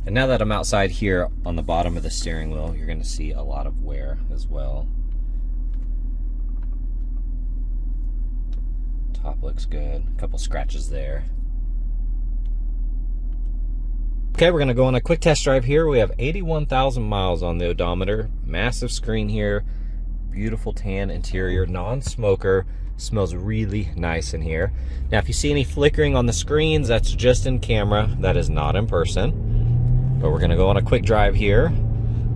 And now that I'm outside here on the bottom of the steering wheel, you're going to see a lot of wear as well. Top looks good. A couple scratches there. Okay, we're going to go on a quick test drive here. We have 81,000 miles on the odometer. Massive screen here. Beautiful tan interior, non-smoker. Smells really nice in here. Now, if you see any flickering on the screens, that's just in camera. That is not in person. But we're going to go on a quick drive here.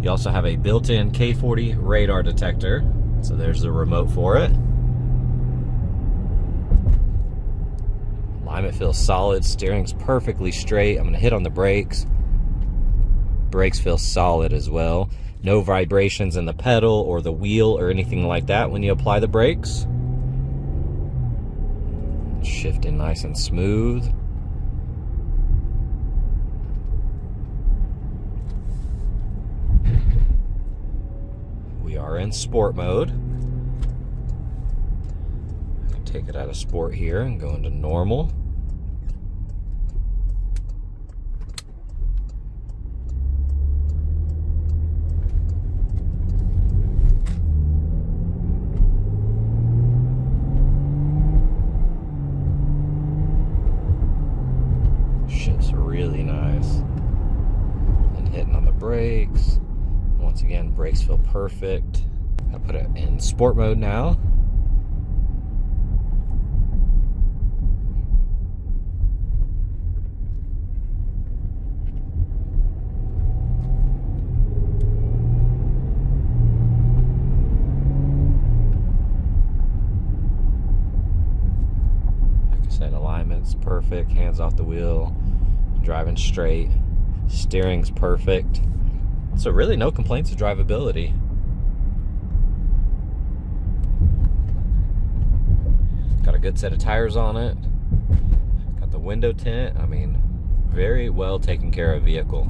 You also have a built-in K40 radar detector. So there's the remote for it. Alignment feels solid. Steering's perfectly straight. I'm going to hit on the brakes. Brakes feel solid as well. No vibrations in the pedal or the wheel or anything like that when you apply the brakes. Shifting nice and smooth. We are in sport mode. I can take it out of sport here and go into normal. Shifts really nice. And hitting on the brakes. Once again, brakes feel perfect. I put it in sport mode now. Like I said, alignment's perfect, hands off the wheel, driving straight, steering's perfect. So really no complaints of drivability. Got a good set of tires on it. Got the window tint. I mean, very well taken care of vehicle.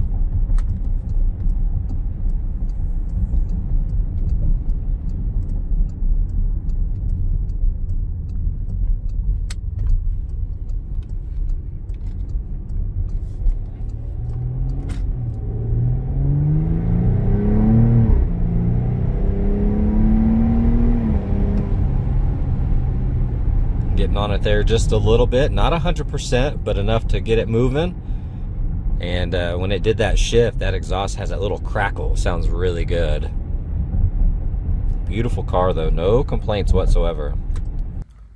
Getting on it there just a little bit, not 100%, but enough to get it moving. And when it did that shift, that exhaust has that little crackle. Sounds really good. Beautiful car though, no complaints whatsoever.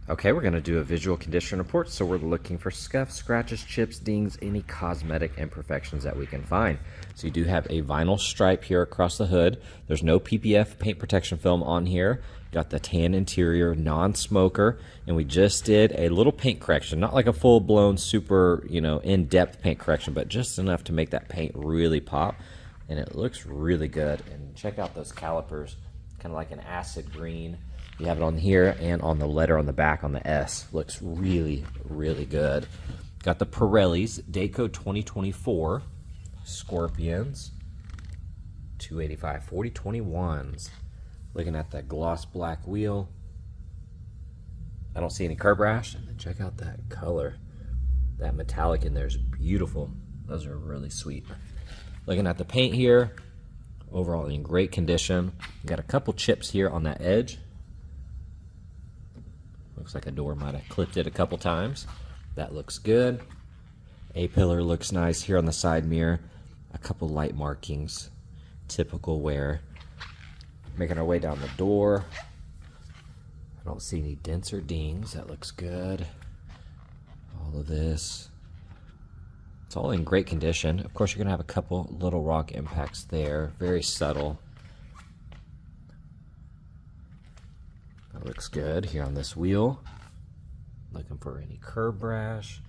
Okay, we're gonna do a visual condition report. So we're looking for scuffs, scratches, chips, dings, any cosmetic imperfections that we can find. So you do have a vinyl stripe here across the hood. There's no PPF paint protection film on here. Got the tan interior, non-smoker, and we just did a little paint correction. Not like a full-blown, super, in-depth paint correction, but just enough to make that paint really pop. And it looks really good. And check out those calipers, kind of like an acid green. You have it on here and on the letter on the back on the S. Looks really, really good. Got the Pirellis, date code 2024, Scorpions, 285, 4021s. Looking at that gloss black wheel. I don't see any curb rash. And then check out that color. That metallic in there is beautiful. Those are really sweet. Looking at the paint here. Overall in great condition. Got a couple chips here on that edge. Looks like a door might have clipped it a couple times. That looks good. A-pillar looks nice here on the side mirror. A couple light markings. Typical wear. Making our way down the door. I don't see any dents or dings. That looks good. All of this. It's all in great condition. Of course, you're going to have a couple little rock impacts there. Very subtle. That looks good here on this wheel. Looking for any curb rash.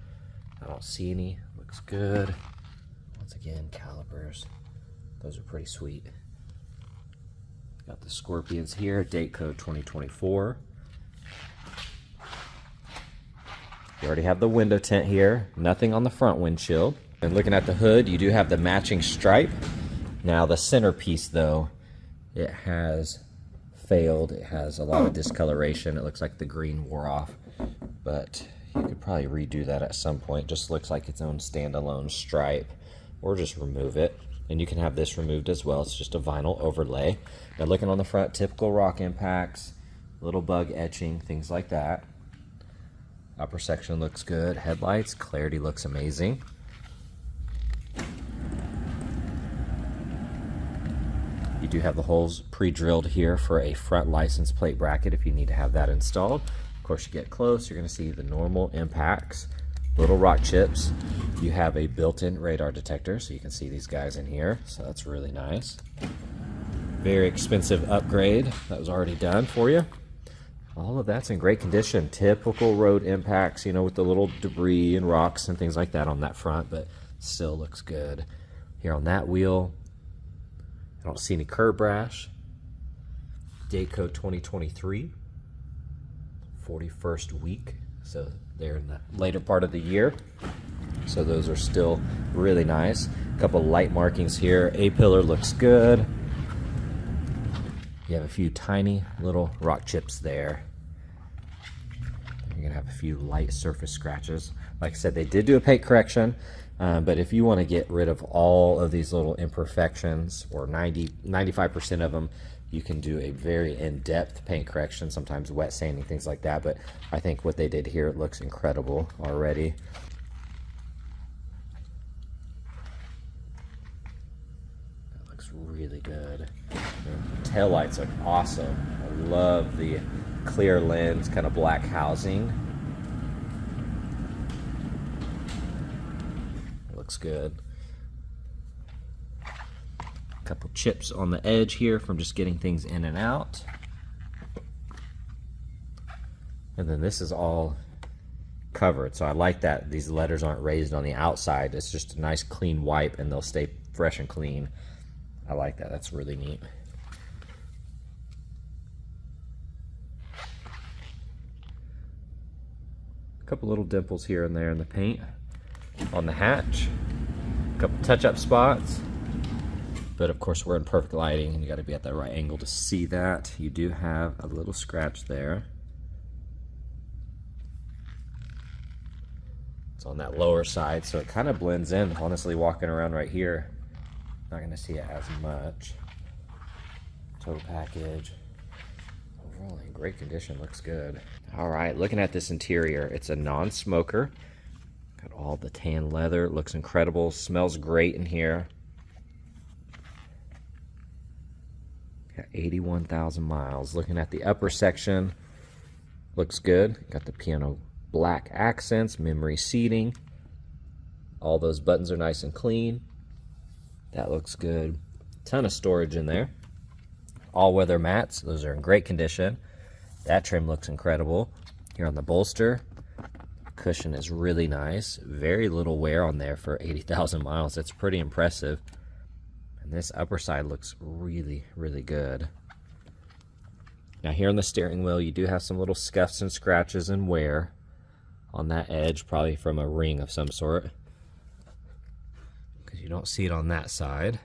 I don't see any. Looks good. Once again, calipers. Those are pretty sweet. Got the Scorpions here, date code 2024. You already have the window tint here, nothing on the front windshield. And looking at the hood, you do have the matching stripe. Now the centerpiece though, it has failed. It has a lot of discoloration. It looks like the green wore off, but you could probably redo that at some point. Just looks like its own standalone stripe. or just remove it. And you can have this removed as well. It's just a vinyl overlay. Now looking on the front, typical rock impacts, little bug etching, things like that. Upper section looks good. Headlights, clarity looks amazing. You do have the holes pre-drilled here for a front license plate bracket if you need to have that installed. Of course, you get close, you're going to see the normal impacts, little rock chips. You have a built-in radar detector, so you can see these guys in here, so that's really nice. Very expensive upgrade that was already done for you. All of that's in great condition. Typical road impacts, you know, with the little debris and rocks and things like that on that front, but still looks good. Here on that wheel, I don't see any curb rash. Date code 2023, 41st week. So they're in the later part of the year. So those are still really nice. A couple light markings here. A-pillar looks good. You have a few tiny little rock chips there. You're gonna have a few light surface scratches. Like I said, they did do a paint correction. But if you want to get rid of all of these little imperfections, or 95% of them, you can do a very in-depth paint correction, sometimes wet sanding, things like that. But I think what they did here, it looks incredible already. That looks really good. The taillights look awesome. I love the clear lens, kind of black housing. Looks good. A couple chips on the edge here from just getting things in and out. And then this is all covered, so I like that these letters aren't raised on the outside. It's just a nice clean wipe and they'll stay fresh and clean. I like that. That's really neat. A couple little dimples here and there in the paint. On the hatch, a couple touch-up spots, but of course we're in perfect lighting and you got to be at the right angle to see that. You do have a little scratch there. It's on that lower side, so it kind of blends in. Honestly, walking around right here, not going to see it as much. Total package. Overall in great condition, looks good. All right, looking at this interior, it's a non-smoker. Got all the tan leather, looks incredible, smells great in here. Got 81,000 miles. Looking at the upper section, looks good. Got the piano black accents, memory seating. All those buttons are nice and clean. That looks good. Ton of storage in there. All-weather mats, those are in great condition. That trim looks incredible. Here on the bolster, cushion is really nice. Very little wear on there for 80,000 miles. That's pretty impressive. And this upper side looks really, really good. Now here on the steering wheel, you do have some little scuffs and scratches and wear on that edge, probably from a ring of some sort, because you don't see it on that side.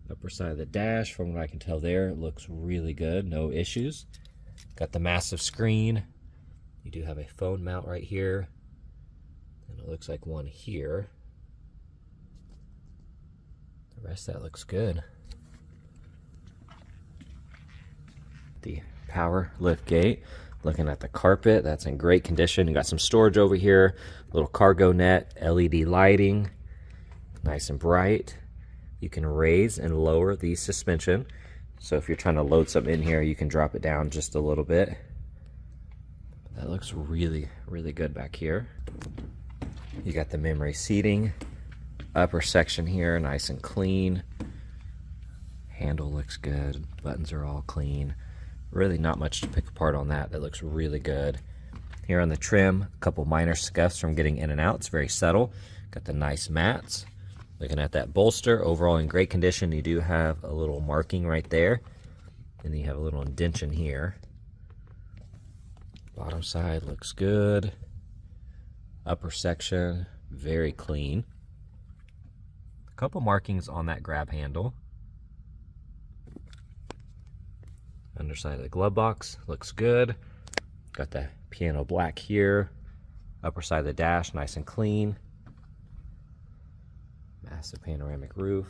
Upper side of the dash, from what I can tell there, it looks really good, no issues. Got the massive screen. You do have a phone mount right here, and it looks like one here. The rest of that looks good. The power lift gate. Looking at the carpet, that's in great condition. You got some storage over here, little cargo net, LED lighting, nice and bright. You can raise and lower the suspension. So if you're trying to load something in here, you can drop it down just a little bit. That looks really, really good back here. You got the memory seating. Upper section here, nice and clean. Handle looks good. Buttons are all clean. Really not much to pick apart on that. That looks really good. Here on the trim, a couple minor scuffs from getting in and out. It's very subtle. Got the nice mats. Looking at that bolster, overall in great condition. You do have a little marking right there, and then you have a little indentation here. Bottom side looks good. Upper section, very clean. A couple markings on that grab handle. Underside of the glove box looks good. Got the piano black here. Upper side of the dash, nice and clean. Massive panoramic roof.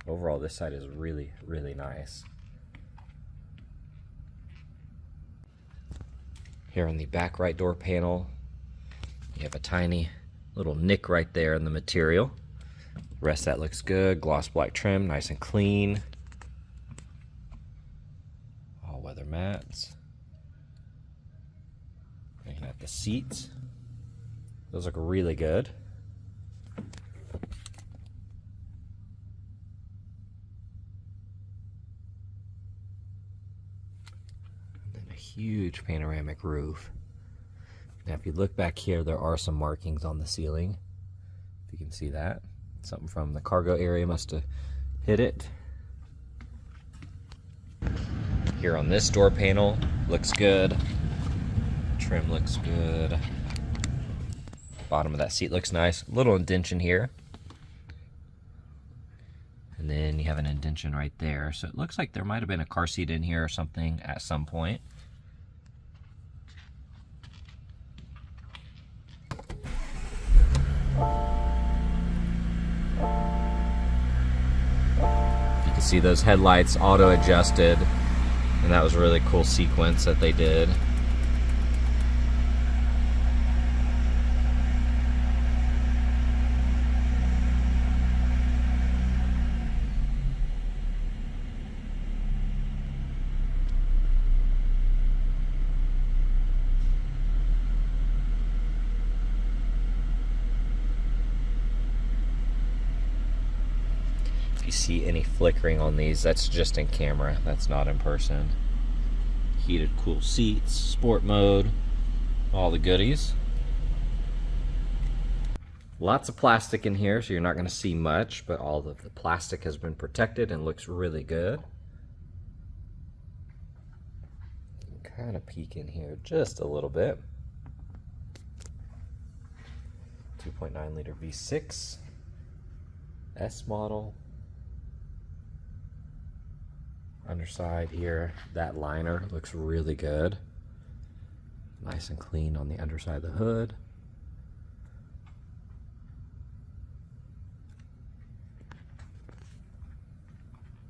Overall, this side is really, really nice. Here on the back right door panel, you have a tiny little nick right there in the material. The rest of that looks good. Gloss black trim, nice and clean. All weather mats. Looking at the seats, those look really good. And then a huge panoramic roof. Now if you look back here, there are some markings on the ceiling. If you can see that. Something from the cargo area must have hit it. Here on this door panel, looks good. Trim looks good. Bottom of that seat looks nice. Little indentation here. And then you have an indentation right there. So it looks like there might have been a car seat in here or something at some point. You can see those headlights auto adjusted, and that was a really cool sequence that they did. If you see any flickering on these, that's just in camera, that's not in person. Heated cool seats, sport mode, all the goodies. Lots of plastic in here, so you're not going to see much, but all of the plastic has been protected and looks really good. You can kind of peek in here just a little bit. 2.9 liter V6 S model. Underside here, that liner looks really good. Nice and clean on the underside of the hood.